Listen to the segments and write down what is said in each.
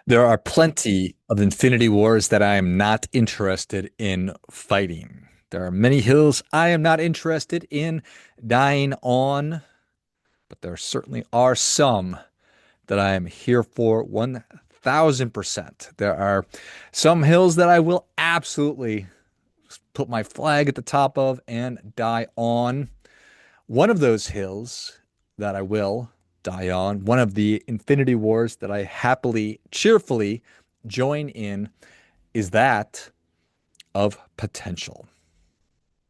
There are plenty of Infinity Wars that I am not interested in fighting. There are many hills I am not interested in dying on, but there certainly are some that I am here for 1000%. There are some hills that I will absolutely put my flag at the top of and die on. One of those hills that I will die on, one of the Infinity Wars that I happily, cheerfully join in, is that of potential.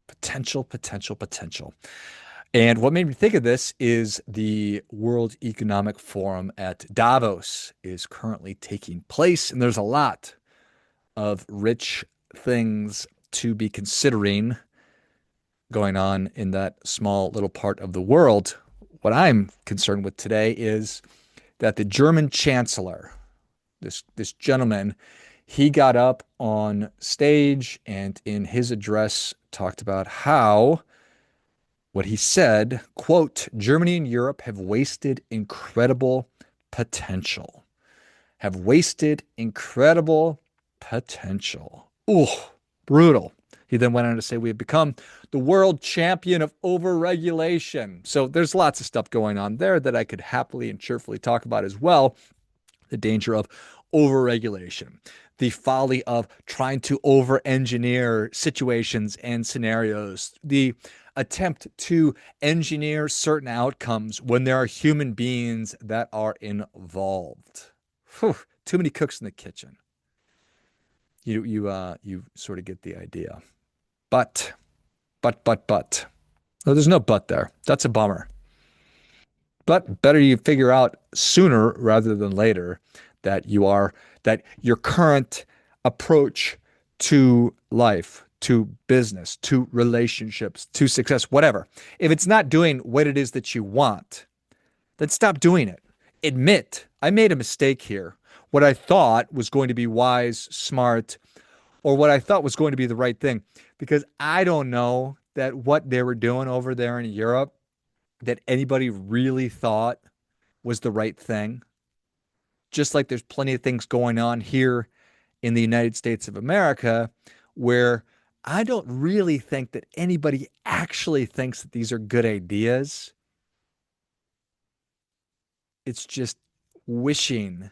Potential, potential, potential. And what made me think of this is the World Economic Forum at Davos is currently taking place, and there's a lot of rich things to be considering going on in that small little part of the world. What I'm concerned with today is that the German chancellor, this gentleman, he got up on stage and in his address talked about how what he said, quote, Germany and Europe have wasted incredible potential. Have wasted incredible potential. Ooh, brutal. He then went on to say we have become the world champion of overregulation. So there's lots of stuff going on there that I could happily and cheerfully talk about as well. The danger of overregulation, the folly of trying to over engineer situations and scenarios, the attempt to engineer certain outcomes when there are human beings that are involved. Whew, too many cooks in the kitchen. You sort of get the idea. But, but. No, there's no but there. That's a bummer. But better you figure out sooner rather than later that your current approach to life, to business, to relationships, to success, whatever, if it's not doing what it is that you want, then stop doing it. Admit, I made a mistake here. What I thought was going to be wise, smart, or what I thought was going to be the right thing. Because I don't know that what they were doing over there in Europe that anybody really thought was the right thing. Just like there's plenty of things going on here in the United States of America where I don't really think that anybody actually thinks that these are good ideas. It's just wishing,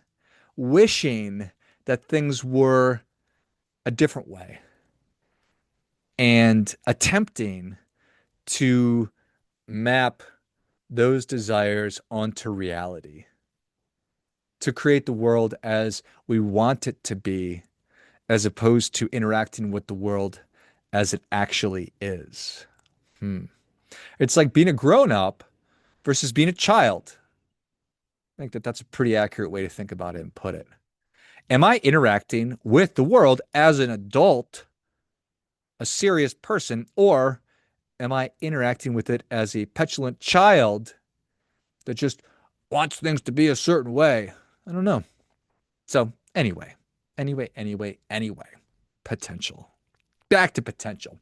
wishing that things were a different way and attempting to map those desires onto reality, to create the world as we want it to be, as opposed to interacting with the world as it actually is. Hmm. It's like being a grown up versus being a child. I think that that's a pretty accurate way to think about it and put it. Am I interacting with the world as an adult, a serious person, or am I interacting with it as a petulant child that just wants things to be a certain way? I don't know. So, anyway, potential. Back to potential.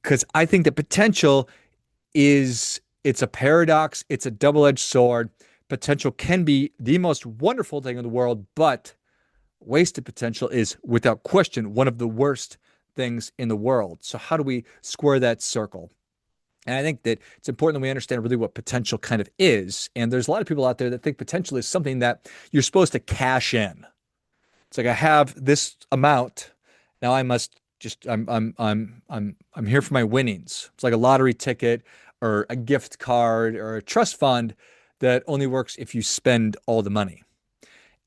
Because I think that potential it's a paradox, it's a double-edged sword. Potential can be the most wonderful thing in the world, but wasted potential is without question one of the worst things in the world. So how do we square that circle? And I think that it's important that we understand really what potential kind of is. And there's a lot of people out there that think potential is something that you're supposed to cash in. It's like I have this amount. Now I must just I'm here for my winnings. It's like a lottery ticket or a gift card or a trust fund that only works if you spend all the money.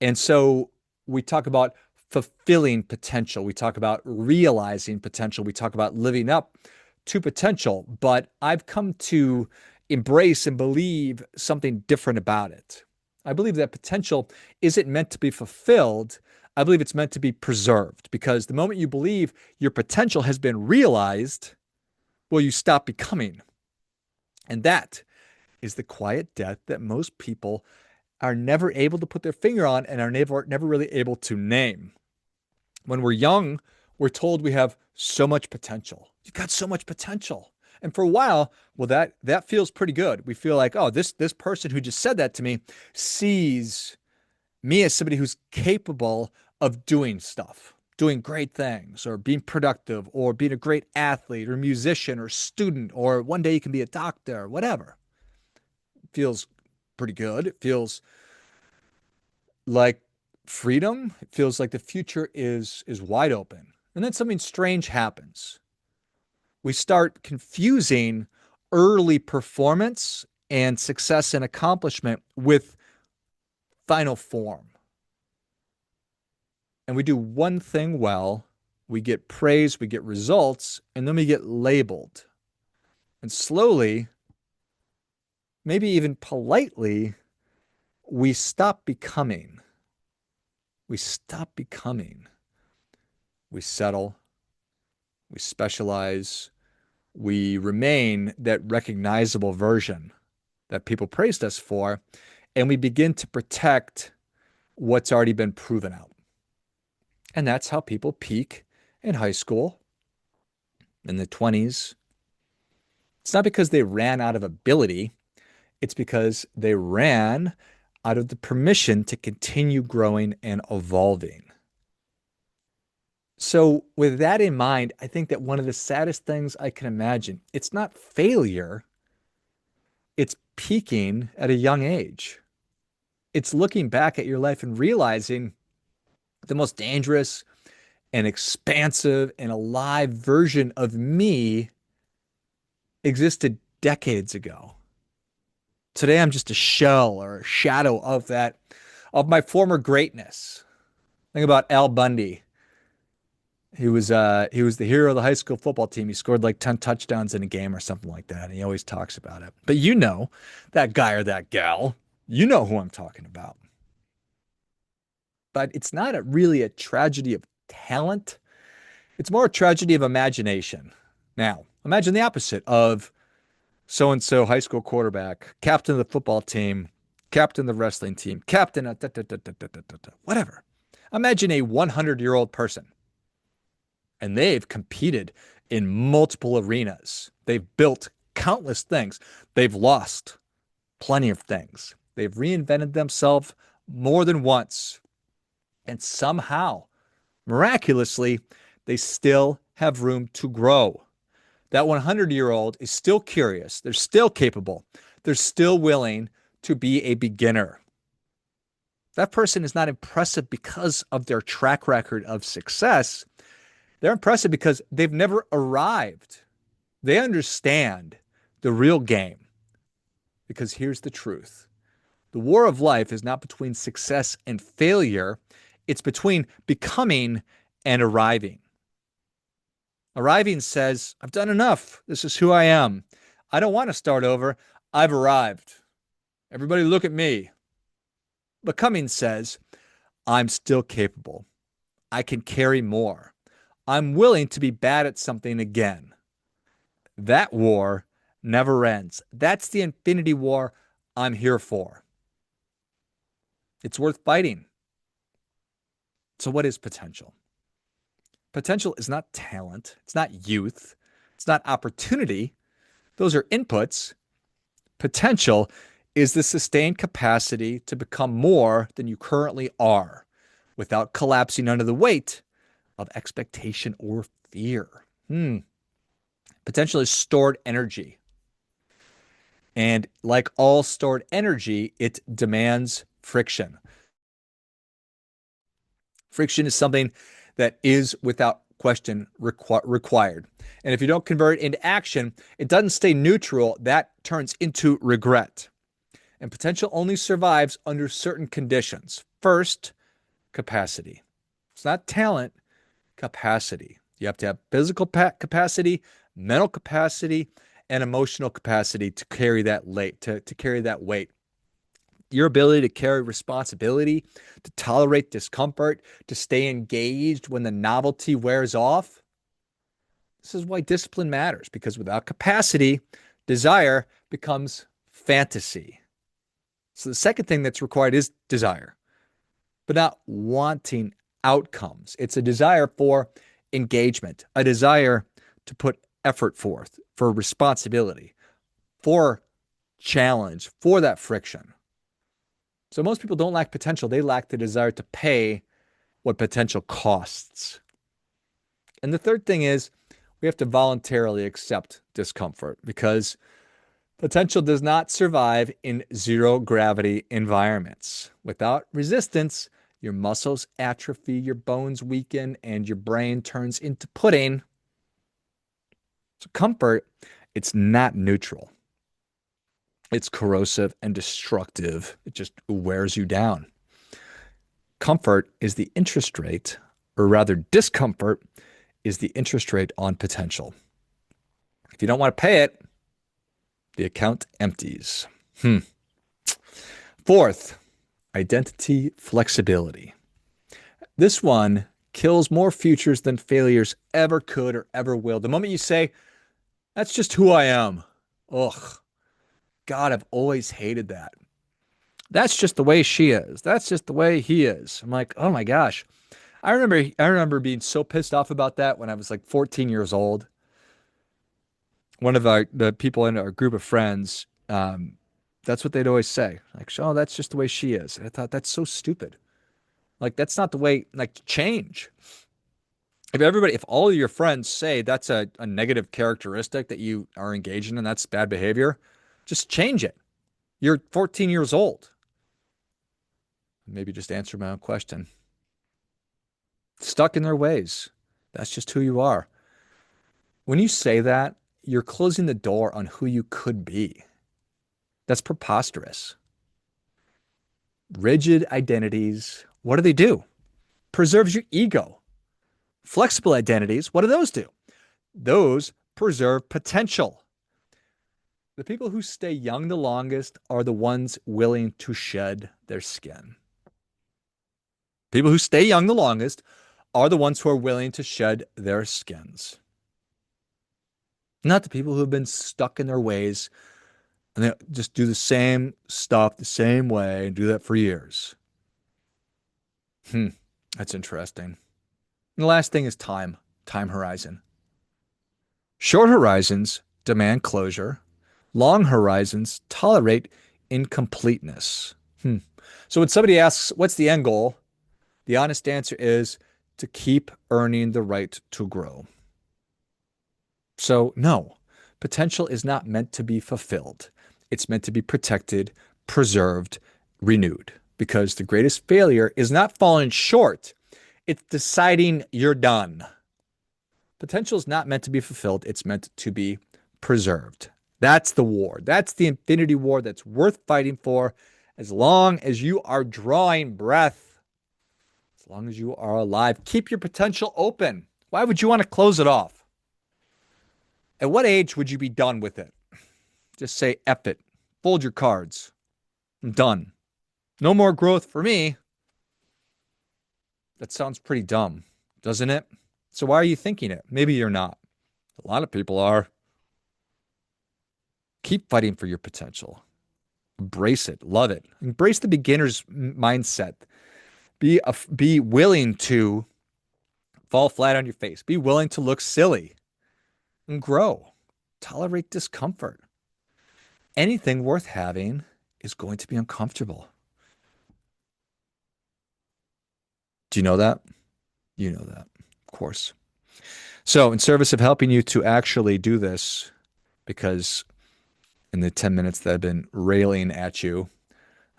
And so we talk about fulfilling potential. We talk about realizing potential. We talk about living up to potential. But I've come to embrace and believe something different about it. I believe that potential isn't meant to be fulfilled. I believe it's meant to be preserved because the moment you believe your potential has been realized, well, you stop becoming. And that is the quiet death that most people are never able to put their finger on and are never really able to name. When we're young, we're told we have so much potential. You've got so much potential. And for a while, well, that feels pretty good. We feel like, oh, this person who just said that to me sees Me as somebody who's capable of doing stuff, doing great things, or being productive, or being a great athlete, or musician, or student, or one day you can be a doctor, whatever. It feels pretty good. It feels like freedom. It feels like the future is wide open. And then something strange happens. We start confusing early performance and success and accomplishment with final form. And we do one thing well, we get praise, we get results, and then we get labeled. And slowly, maybe even politely, we stop becoming. We stop becoming. We settle, we specialize, we remain that recognizable version that people praised us for, and we begin to protect what's already been proven out. And that's how people peak in high school, in the 20s. It's not because they ran out of ability, it's because they ran out of the permission to continue growing and evolving. So, with that in mind, I think that one of the saddest things I can imagine, it's not failure, it's peaking at a young age. It's looking back at your life and realizing the most dangerous and expansive and alive version of me existed decades ago. Today, I'm just a shell or a shadow of that, of my former greatness. Think about Al Bundy. He was the hero of the high school football team. He scored like 10 touchdowns in a game or something like that. And he always talks about it. But you know that guy or that gal. You know who I'm talking about. But it's not really a tragedy of talent. It's more a tragedy of imagination. Now, imagine the opposite of so and so high school quarterback, captain of the football team, captain of the wrestling team, captain of whatever. Imagine a 100-year-old person, and they've competed in multiple arenas. They've built countless things. They've lost plenty of things. They've reinvented themselves more than once. And somehow, miraculously, they still have room to grow. That 100-year-old is still curious. They're still capable. They're still willing to be a beginner. That person is not impressive because of their track record of success. They're impressive because they've never arrived. They understand the real game. Because here's the truth. The war of life is not between success and failure. It's between becoming and arriving. Arriving says, I've done enough. This is who I am. I don't want to start over. I've arrived. Everybody look at me. Becoming says, I'm still capable. I can carry more. I'm willing to be bad at something again. That war never ends. That's the Infinity War I'm here for. It's worth fighting. So, what is potential? Potential is not talent. It's not youth. It's not opportunity. Those are inputs. Potential is the sustained capacity to become more than you currently are without collapsing under the weight of expectation or fear. Potential is stored energy. And like all stored energy, it demands friction. Friction is something that is without question required. And if you don't convert it into action, it doesn't stay neutral. That turns into regret. And potential only survives under certain conditions. First, capacity. It's not talent, capacity. You have to have physical capacity, mental capacity, and emotional capacity to carry that to carry that weight. Your ability to carry responsibility, to tolerate discomfort, to stay engaged when the novelty wears off. This is why discipline matters, because without capacity, desire becomes fantasy. So the second thing that's required is desire, but not wanting outcomes. It's a desire for engagement, a desire to put effort forth, for responsibility, for challenge, for that friction. So most people don't lack potential. They lack the desire to pay what potential costs. And the third thing is we have to voluntarily accept discomfort because potential does not survive in zero gravity environments. Without resistance, your muscles atrophy, your bones weaken, and your brain turns into pudding. So comfort, it's not neutral. It's corrosive and destructive. It just wears you down. Comfort is the interest rate, or rather, discomfort is the interest rate on potential. If you don't want to pay it, the account empties. Fourth, identity flexibility. This one kills more futures than failures ever could or ever will. The moment you say, that's just who I am. Ugh, God, I've always hated that. That's just the way she is. That's just the way he is. I'm like, oh my gosh. I remember being so pissed off about that when I was like 14 years old. One of the people in our group of friends, that's what they'd always say. Like, oh, that's just the way she is. And I thought that's so stupid. Like, that's not the way, like, change. If all of your friends say that's a negative characteristic that you are engaging in, that's bad behavior, just change it. You're 14 years old. Maybe just answer my own question. Stuck in their ways. That's just who you are. When you say that, you're closing the door on who you could be. That's preposterous. Rigid identities, what do they do? Preserves your ego. Flexible identities, what do those do? Those preserve potential. The people who stay young the longest are the ones willing to shed their skin. People who stay young the longest are the ones who are willing to shed their skins. Not the people who have been stuck in their ways and they just do the same stuff the same way and do that for years. That's interesting. And the last thing is time horizon. Short horizons demand closure. Long horizons tolerate incompleteness. So when somebody asks, what's the end goal? The honest answer is to keep earning the right to grow. So no, potential is not meant to be fulfilled. It's meant to be protected, preserved, renewed. Because the greatest failure is not falling short. It's deciding you're done. Potential is not meant to be fulfilled. It's meant to be preserved. That's the war. That's the Infinity War that's worth fighting for as long as you are drawing breath, as long as you are alive. Keep your potential open. Why would you want to close it off? At what age would you be done with it? Just say, F it. Fold your cards. I'm done. No more growth for me. That sounds pretty dumb, doesn't it? So why are you thinking it? Maybe you're not. A lot of people are. Keep fighting for your potential. Embrace it. Love it. Embrace the beginner's mindset. Be willing to fall flat on your face. Be willing to look silly and grow. Tolerate discomfort. Anything worth having is going to be uncomfortable. Do you know that? You know that, of course. So, in service of helping you to actually do this, because in the 10 minutes that I've been railing at you,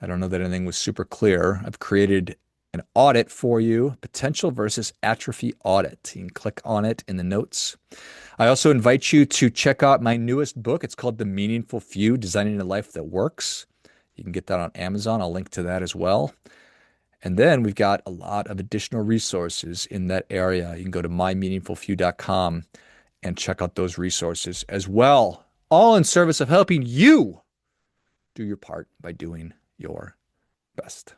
I don't know that anything was super clear. I've created an audit for you, potential versus atrophy audit. You can click on it in the notes. I also invite you to check out my newest book. It's called The Meaningful Few, Designing a Life That Works. You can get that on Amazon. I'll link to that as well. And then we've got a lot of additional resources in that area. You can go to mymeaningfulfew.com and check out those resources as well, all in service of helping you do your part by doing your best.